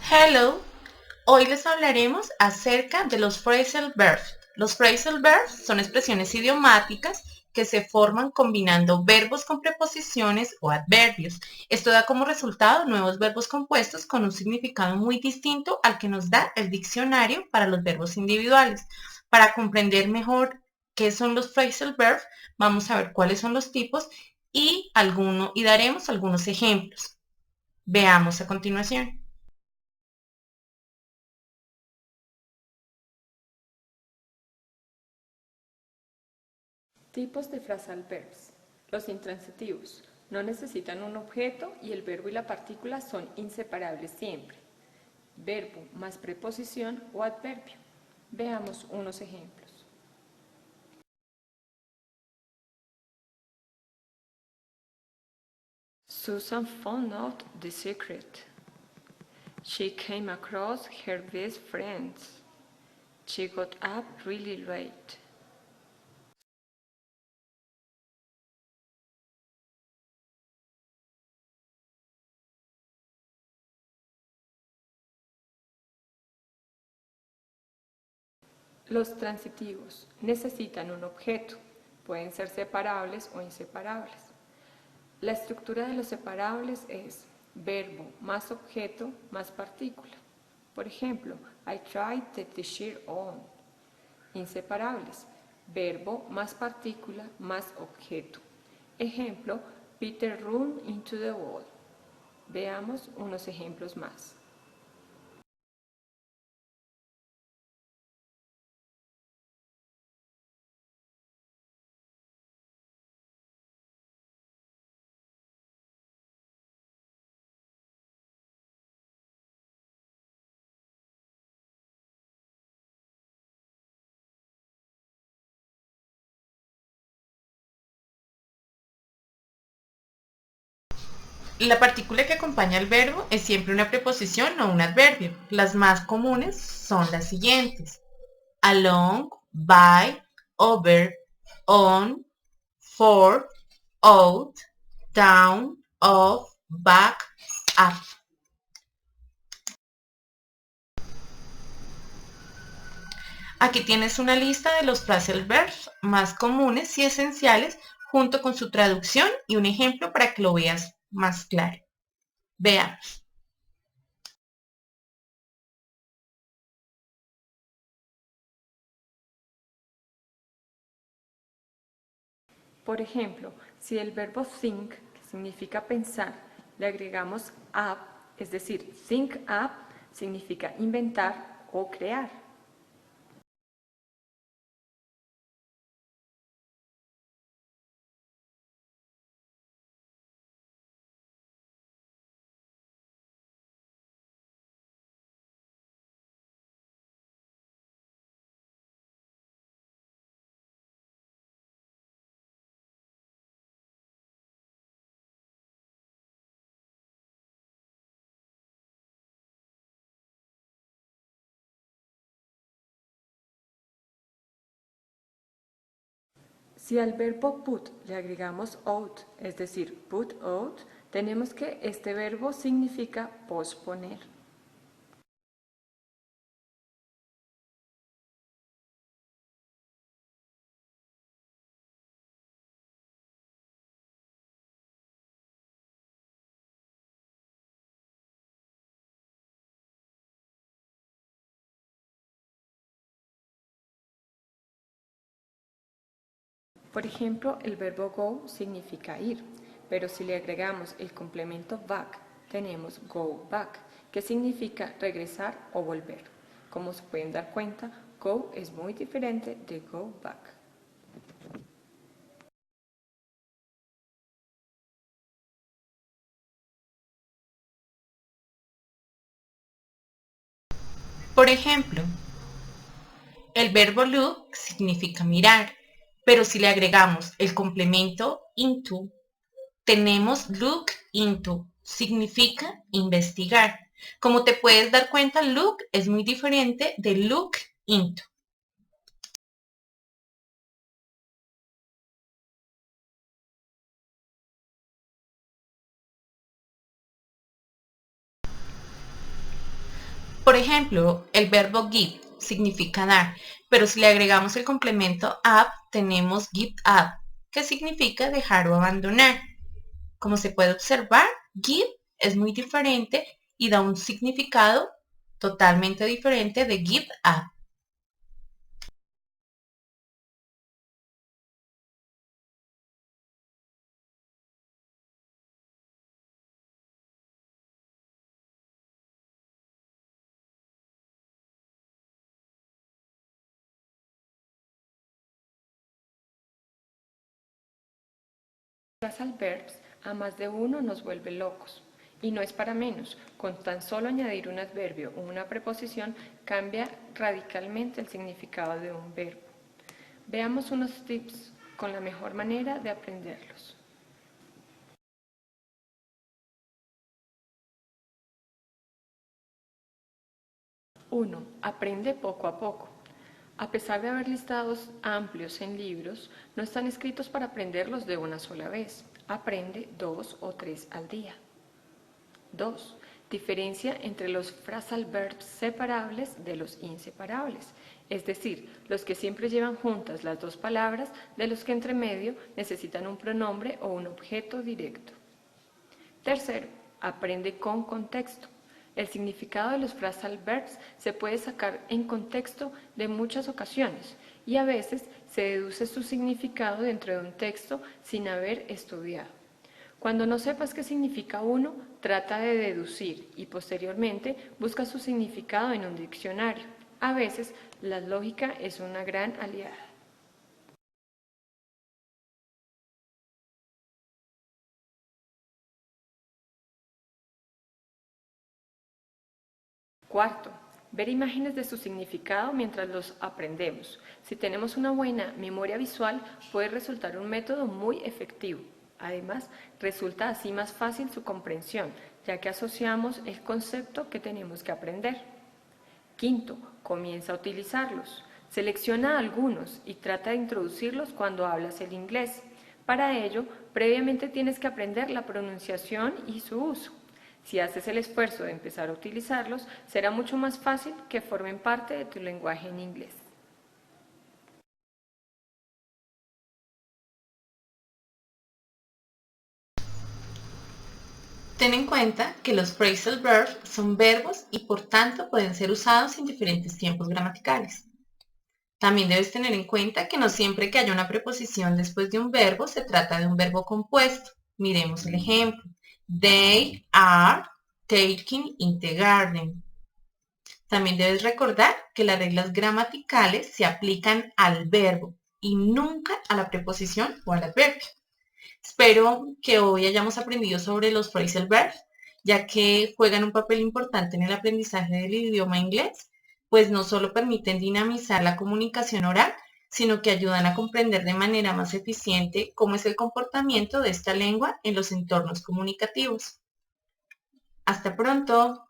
Hello, hoy les hablaremos acerca de los phrasal verbs. Los phrasal verbs son expresiones idiomáticas que se forman combinando verbos con preposiciones o adverbios. Esto da como resultado nuevos verbos compuestos con un significado muy distinto al que nos da el diccionario para los verbos individuales. Para comprender mejor qué son los phrasal verbs, vamos a ver cuáles son los tipos y daremos algunos ejemplos. Veamos a continuación. Tipos de phrasal verbs. Los intransitivos. No necesitan un objeto y el verbo y la partícula son inseparables siempre. Verbo más preposición o adverbio. Veamos unos ejemplos. Susan found out the secret. She came across her best friends. She got up really late. Los transitivos necesitan un objeto, pueden ser separables o inseparables. La estructura de los separables es verbo más objeto más partícula. Por ejemplo, I tried the t-shirt on. Inseparables, verbo más partícula más objeto. Ejemplo, Peter ran into the wall. Veamos unos ejemplos más. La partícula que acompaña al verbo es siempre una preposición o un adverbio. Las más comunes son las siguientes: along, by, over, on, for, out, down, off, back, up. Aquí tienes una lista de los phrasal verbs más comunes y esenciales junto con su traducción y un ejemplo para que lo veas más claro. Veamos. Por ejemplo, si el verbo think, que significa pensar, le agregamos up, es decir, think up significa inventar o crear. Si al verbo put le agregamos out, es decir, put out, tenemos que este verbo significa posponer. Por ejemplo, el verbo go significa ir, pero si le agregamos el complemento back, tenemos go back, que significa regresar o volver. Como se pueden dar cuenta, go es muy diferente de go back. Por ejemplo, el verbo look significa mirar, pero si le agregamos el complemento into, tenemos look into, significa investigar. Como te puedes dar cuenta, look es muy diferente de look into. Por ejemplo, el verbo give significa dar, pero si le agregamos el complemento up, tenemos give up, que significa dejar o abandonar. Como se puede observar, give es muy diferente y da un significado totalmente diferente de give up. Phrasal verbs a más de uno nos vuelve locos. Y no es para menos, con tan solo añadir un adverbio o una preposición cambia radicalmente el significado de un verbo. Veamos unos tips con la mejor manera de aprenderlos. 1. Aprende poco a poco. A pesar de haber listados amplios en libros, no están escritos para aprenderlos de una sola vez. Aprende 2 o 3 al día. 2. Diferencia entre los phrasal verbs separables de los inseparables, es decir, los que siempre llevan juntas las dos palabras de los que entre medio necesitan un pronombre o un objeto directo. Tercero, aprende con contexto. El significado de los phrasal verbs se puede sacar en contexto de muchas ocasiones y a veces se deduce su significado dentro de un texto sin haber estudiado. Cuando no sepas qué significa uno, trata de deducir y posteriormente busca su significado en un diccionario. A veces la lógica es una gran aliada. Cuarto, ver imágenes de su significado mientras los aprendemos. Si tenemos una buena memoria visual, puede resultar un método muy efectivo. Además, resulta así más fácil su comprensión, ya que asociamos el concepto que tenemos que aprender. Quinto, comienza a utilizarlos. Selecciona algunos y trata de introducirlos cuando hablas el inglés. Para ello, previamente tienes que aprender la pronunciación y su uso. Si haces el esfuerzo de empezar a utilizarlos, será mucho más fácil que formen parte de tu lenguaje en inglés. Ten en cuenta que los phrasal verbs son verbos y por tanto pueden ser usados en diferentes tiempos gramaticales. También debes tener en cuenta que no siempre que haya una preposición después de un verbo se trata de un verbo compuesto. Miremos el ejemplo. They are taking in the garden. También debes recordar que las reglas gramaticales se aplican al verbo y nunca a la preposición o al adverbio. Espero que hoy hayamos aprendido sobre los phrasal verbs, ya que juegan un papel importante en el aprendizaje del idioma inglés, pues no solo permiten dinamizar la comunicación oral, sino que ayudan a comprender de manera más eficiente cómo es el comportamiento de esta lengua en los entornos comunicativos. Hasta pronto.